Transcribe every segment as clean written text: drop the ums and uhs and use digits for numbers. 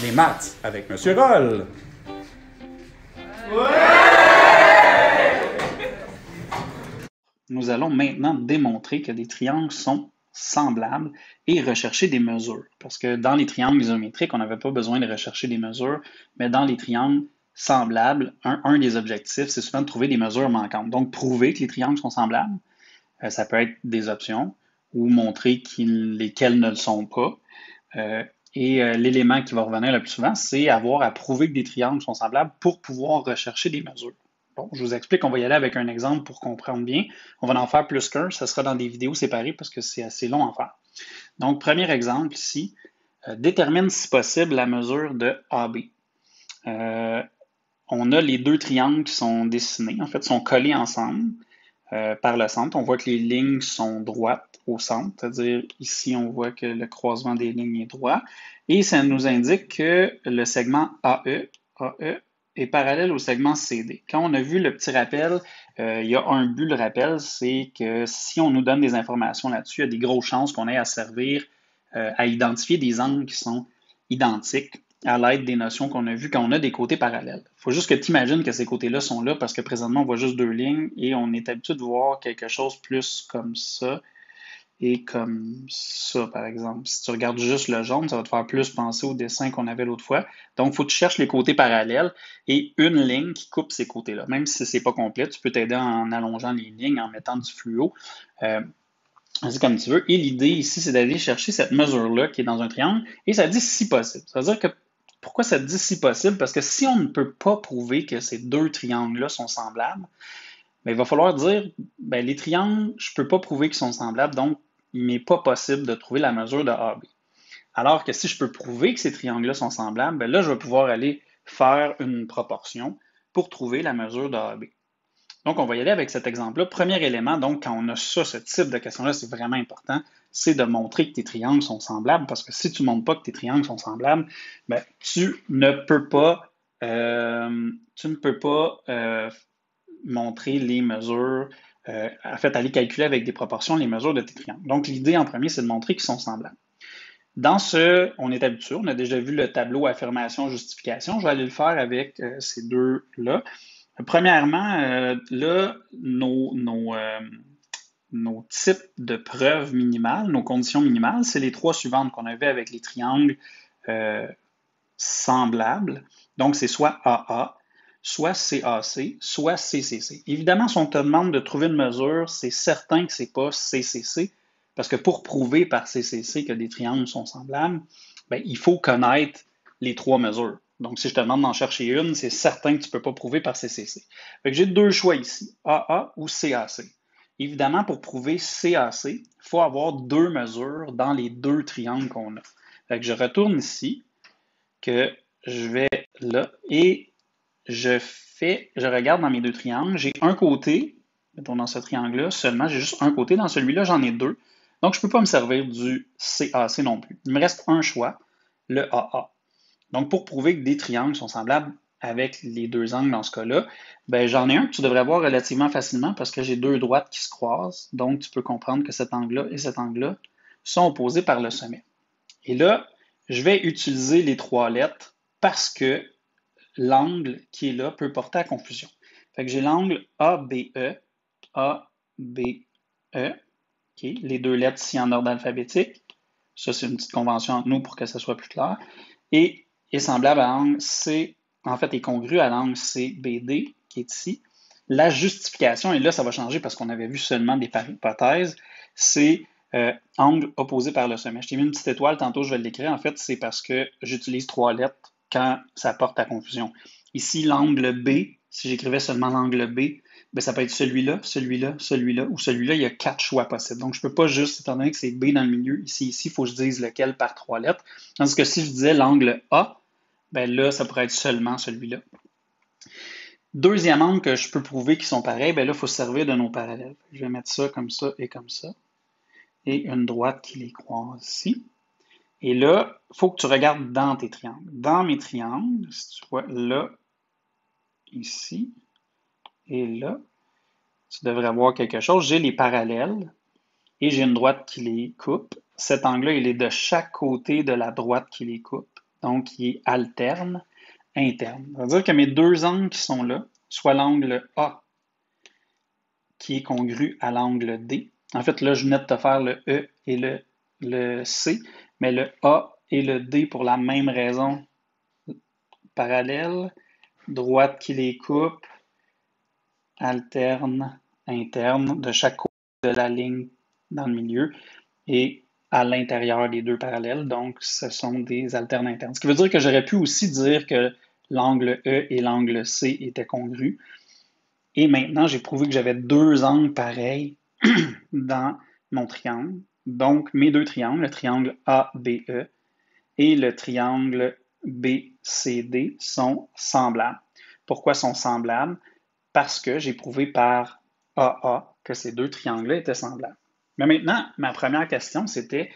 Les maths avec Monsieur Roll. Nous allons maintenant démontrer que des triangles sont semblables et rechercher des mesures. Parce que dans les triangles isométriques, on n'avait pas besoin de rechercher des mesures, mais dans les triangles semblables, un des objectifs, c'est souvent de trouver des mesures manquantes. Donc, prouver que les triangles sont semblables, ça peut être des options, ou montrer lesquels ne le sont pas. L'élément qui va revenir le plus souvent, c'est avoir à prouver que des triangles sont semblables pour pouvoir rechercher des mesures. Bon, je vous explique, on va y aller avec un exemple pour comprendre bien. On va en faire plus qu'un, ça sera dans des vidéos séparées parce que c'est assez long à faire. Donc, premier exemple ici, détermine si possible la mesure de AB. On a les deux triangles qui sont dessinés, en fait, sont collés ensemble par le centre. On voit que les lignes sont droites au centre, c'est-à-dire ici, on voit que le croisement des lignes est droit. Et ça nous indique que le segment AE est parallèle au segment CD. Quand on a vu le petit rappel, il y a un but, le rappel, c'est que si on nous donne des informations là-dessus, il y a des grosses chances qu'on ait à servir à identifier des angles qui sont identiques à l'aide des notions qu'on a vues quand on a des côtés parallèles. Il faut juste que tu imagines que ces côtés-là sont là parce que présentement, on voit juste deux lignes et on est habitué de voir quelque chose plus comme ça et comme ça, par exemple. Si tu regardes juste le jaune, ça va te faire plus penser au dessin qu'on avait l'autre fois. Donc, il faut que tu cherches les côtés parallèles et une ligne qui coupe ces côtés-là. Même si ce n'est pas complet, tu peux t'aider en allongeant les lignes, en mettant du fluo. C'est comme tu veux. Et l'idée ici, c'est d'aller chercher cette mesure-là qui est dans un triangle et ça dit si possible. Ça veut dire que pourquoi ça dit si possible? Parce que si on ne peut pas prouver que ces deux triangles-là sont semblables, bien, il va falloir dire, bien, les triangles, je ne peux pas prouver qu'ils sont semblables, donc il n'est pas possible de trouver la mesure de AB. Alors que si je peux prouver que ces triangles-là sont semblables, bien là, je vais pouvoir aller faire une proportion pour trouver la mesure de AB. Donc, on va y aller avec cet exemple-là. Premier élément, donc, quand on a ça, ce type de question-là, c'est vraiment important, c'est de montrer que tes triangles sont semblables, parce que si tu ne montres pas que tes triangles sont semblables, bien, tu ne peux pas montrer les mesures, en fait, aller calculer avec des proportions les mesures de tes triangles. Donc, l'idée en premier, c'est de montrer qu'ils sont semblables. Dans ce, on est habitué, on a déjà vu le tableau affirmation-justification. Je vais aller le faire avec ces deux-là. Premièrement, là, nos types de preuves minimales, nos conditions minimales, c'est les trois suivantes qu'on avait avec les triangles semblables. Donc, c'est soit AA, soit CAC, soit CCC. Évidemment, si on te demande de trouver une mesure, c'est certain que ce n'est pas CCC, parce que pour prouver par CCC que des triangles sont semblables, bien, il faut connaître les trois mesures. Donc, si je te demande d'en chercher une, c'est certain que tu ne peux pas prouver par CCC. J'ai deux choix ici, AA ou CAC. Évidemment, pour prouver CAC, il faut avoir deux mesures dans les deux triangles qu'on a. Je retourne ici, que je vais là et je regarde dans mes deux triangles. J'ai un côté, mettons dans ce triangle-là, seulement j'ai juste un côté. Dans celui-là, j'en ai deux. Donc, je ne peux pas me servir du CAC non plus. Il me reste un choix, le AA. Donc, pour prouver que des triangles sont semblables avec les deux angles dans ce cas-là, ben, j'en ai un que tu devrais voir relativement facilement parce que j'ai deux droites qui se croisent. Donc, tu peux comprendre que cet angle-là et cet angle-là sont opposés par le sommet. Et là, je vais utiliser les trois lettres parce que l'angle qui est là peut porter à confusion. Fait que j'ai l'angle ABE, ABE, okay, les deux lettres ici en ordre alphabétique. Ça, c'est une petite convention entre nous pour que ça soit plus clair. Et est semblable à l'angle C, en fait, est congru à l'angle CBD, qui est ici. La justification, et là, ça va changer parce qu'on avait vu seulement des hypothèses, c'est angle opposé par le sommet. Je t'ai mis une petite étoile, tantôt je vais l'écrire. En fait, c'est parce que j'utilise trois lettres quand ça porte à confusion. Ici, l'angle B, si j'écrivais seulement l'angle B, bien, ça peut être celui-là, celui-là, celui-là ou celui-là. Il y a quatre choix possibles. Donc, je ne peux pas juste, étant donné que c'est B dans le milieu, ici, il faut que je dise lequel par trois lettres. Tandis que si je disais l'angle A, bien là, ça pourrait être seulement celui-là. Deuxième angle que je peux prouver qu'ils sont pareils, bien là, il faut se servir de nos parallèles. Je vais mettre ça comme ça et comme ça. Et une droite qui les croise ici. Et là, il faut que tu regardes dans tes triangles. Dans mes triangles, si tu vois là, ici et là, tu devrais avoir quelque chose. J'ai les parallèles et j'ai une droite qui les coupe. Cet angle-là, il est de chaque côté de la droite qui les coupe. donc qui est alterne, interne. Ça veut dire que mes deux angles qui sont là, soit l'angle A qui est congru à l'angle D. En fait, là, je venais de te faire le E et le C, mais le A et le D pour la même raison, parallèle, droite qui les coupe, alterne, interne, de chaque côté de la ligne dans le milieu et à l'intérieur des deux parallèles. Donc, ce sont des alternes internes. Ce qui veut dire que j'aurais pu aussi dire que l'angle E et l'angle C étaient congrus. Et maintenant, j'ai prouvé que j'avais deux angles pareils dans mon triangle. Donc, mes deux triangles, le triangle ABE et le triangle BCD, sont semblables. Pourquoi sont semblables? Parce que j'ai prouvé par AA que ces deux triangles-là étaient semblables. Mais maintenant, ma première question, c'était,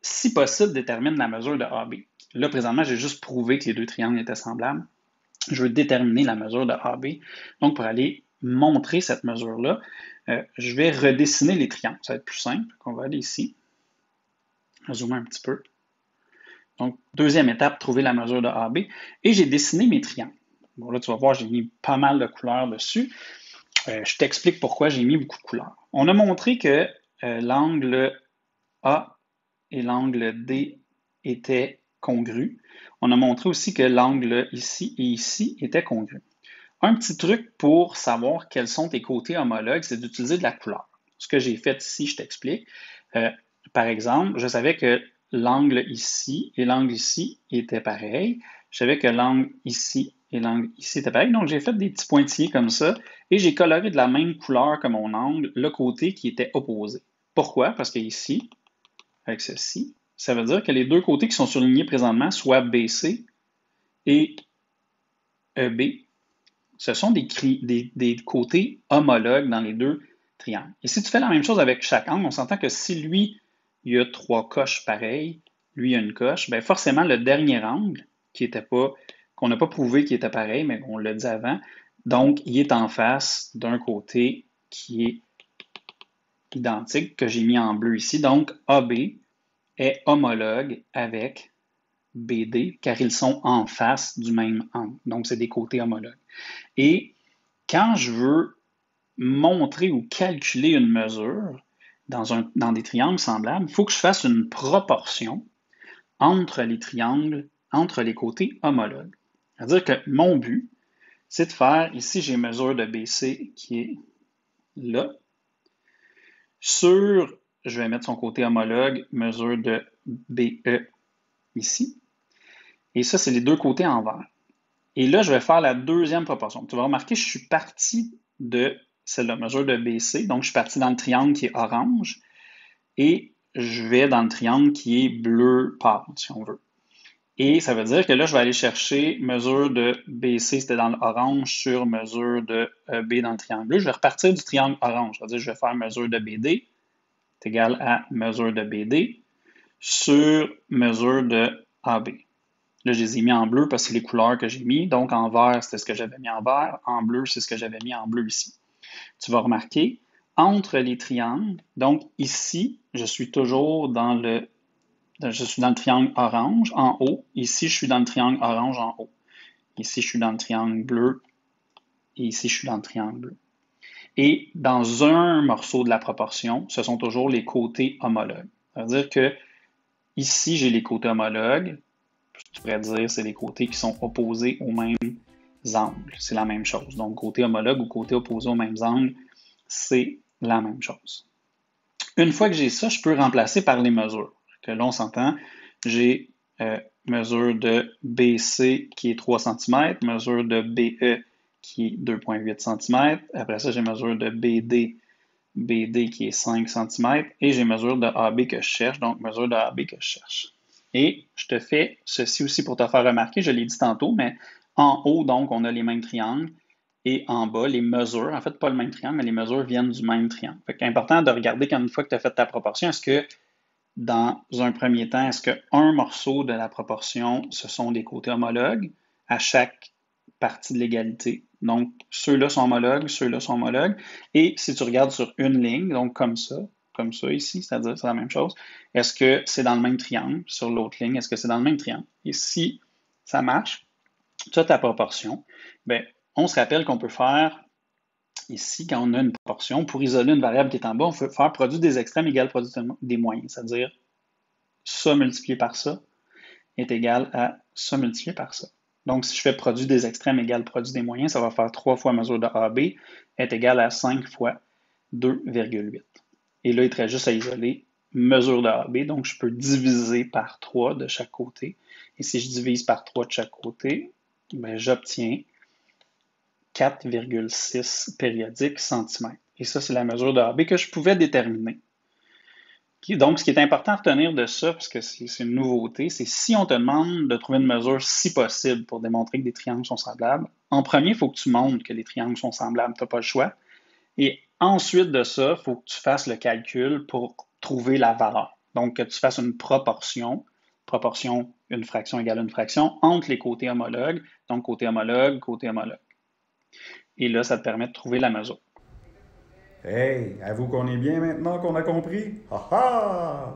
si possible, détermine la mesure de AB. Là, présentement, j'ai juste prouvé que les deux triangles étaient semblables. Je veux déterminer la mesure de AB. Donc, pour aller montrer cette mesure-là, je vais redessiner les triangles. Ça va être plus simple. On va aller ici. Je vais zoomer un petit peu. Donc, deuxième étape, trouver la mesure de AB. Et j'ai dessiné mes triangles. Bon, là, tu vas voir, j'ai mis pas mal de couleurs dessus. Je t'explique pourquoi j'ai mis beaucoup de couleurs. On a montré que l'angle A et l'angle D étaient congrus. On a montré aussi que l'angle ici et ici étaient congrus. Un petit truc pour savoir quels sont tes côtés homologues, c'est d'utiliser de la couleur. Ce que j'ai fait ici, je t'explique. Par exemple, je savais que l'angle ici et l'angle ici étaient pareils. Je savais que l'angle ici et l'angle ici étaient pareils. Donc, j'ai fait des petits pointillés comme ça et j'ai coloré de la même couleur que mon angle le côté qui était opposé. Pourquoi? Parce que ici, avec ceci, ça veut dire que les deux côtés qui sont surlignés présentement, soit BC et EB, ce sont des côtés homologues dans les deux triangles. Et si tu fais la même chose avec chaque angle, on s'entend que si lui, il y a trois coches pareilles, lui, il y a une coche, bien forcément, le dernier angle, qu'on n'a pas prouvé qu'il était pareil, mais qu'on l'a dit avant, donc, il est en face d'un côté qui est identique, que j'ai mis en bleu ici. Donc, AB est homologue avec BD, car ils sont en face du même angle. Donc, c'est des côtés homologues. Et quand je veux montrer ou calculer une mesure dans des triangles semblables, il faut que je fasse une proportion entre les triangles, entre les côtés homologues. C'est-à-dire que mon but, c'est de faire, ici j'ai mesure de BC qui est là, je vais mettre son côté homologue, mesure de BE ici, et ça c'est les deux côtés envers. Et là, je vais faire la deuxième proportion. Tu vas remarquer, je suis parti de celle-là, mesure de BC. Donc, je suis parti dans le triangle qui est orange et je vais dans le triangle qui est bleu pâle, si on veut. Et ça veut dire que là, je vais aller chercher mesure de BC, c'était dans l'orange, sur mesure de B dans le triangle bleu. Je vais repartir du triangle orange. C'est-à-dire que je vais faire mesure de BD, c'est égal à mesure de BD, sur mesure de AB. Là, je les ai mis en bleu parce que c'est les couleurs que j'ai mis. Donc, en vert, c'était ce que j'avais mis en vert. En bleu, c'est ce que j'avais mis en bleu ici. Tu vas remarquer, entre les triangles, donc ici, je suis toujours dans le triangle orange en haut. Ici, je suis dans le triangle orange en haut. Ici, je suis dans le triangle bleu. Et ici, je suis dans le triangle bleu. Et dans un morceau de la proportion, ce sont toujours les côtés homologues. Ça veut dire que ici, j'ai les côtés homologues. Tu pourrais dire c'est les côtés qui sont opposés aux mêmes angles. C'est la même chose. Donc, côté homologue ou côté opposé aux mêmes angles, c'est la même chose. Une fois que j'ai ça, je peux remplacer par les mesures. Que là, on s'entend, j'ai mesure de BC qui est 3 cm, mesure de BE qui est 2,8 cm. Après ça, j'ai mesure de BD qui est 5 cm. Et j'ai mesure de AB que je cherche, donc mesure de AB que je cherche. Et je te fais ceci aussi pour te faire remarquer, je l'ai dit tantôt, mais en haut, donc, on a les mêmes triangles. Et en bas, les mesures, en fait, pas le même triangle, mais les mesures viennent du même triangle. Fait qu'important de regarder qu'une fois que tu as fait ta proportion, est-ce que, dans un premier temps, est-ce qu'un morceau de la proportion, ce sont des côtés homologues à chaque partie de l'égalité? Donc, ceux-là sont homologues, ceux-là sont homologues. Et si tu regardes sur une ligne, donc comme ça, comme ça ici, c'est-à-dire c'est la même chose. Est-ce que c'est dans le même triangle sur l'autre ligne? Est-ce que c'est dans le même triangle? Et si ça marche, tu as ta proportion, bien, on se rappelle qu'on peut faire ici, quand on a une proportion, pour isoler une variable qui est en bas, on peut faire produit des extrêmes égale produit des moyens, c'est-à-dire ça multiplié par ça est égal à ça multiplié par ça. Donc, si je fais produit des extrêmes égale produit des moyens, ça va faire 3 fois mesure de AB est égal à 5 fois 2,8. Et là, il te reste juste à isoler mesure de AB, donc je peux diviser par 3 de chaque côté. Et si je divise par 3 de chaque côté, ben, j'obtiens 4,6 périodiques centimètres. Et ça, c'est la mesure de AB que je pouvais déterminer. Donc, ce qui est important à retenir de ça, parce que c'est une nouveauté, c'est si on te demande de trouver une mesure si possible pour démontrer que des triangles sont semblables, en premier, il faut que tu montres que les triangles sont semblables, tu n'as pas le choix. Et ensuite de ça, il faut que tu fasses le calcul pour trouver la valeur. Donc, que tu fasses une proportion, une fraction égale une fraction, entre les côtés homologues, donc côté homologue, côté homologue. Et là, ça te permet de trouver la mesure. Hey, avoue qu'on est bien maintenant qu'on a compris? Ha ha!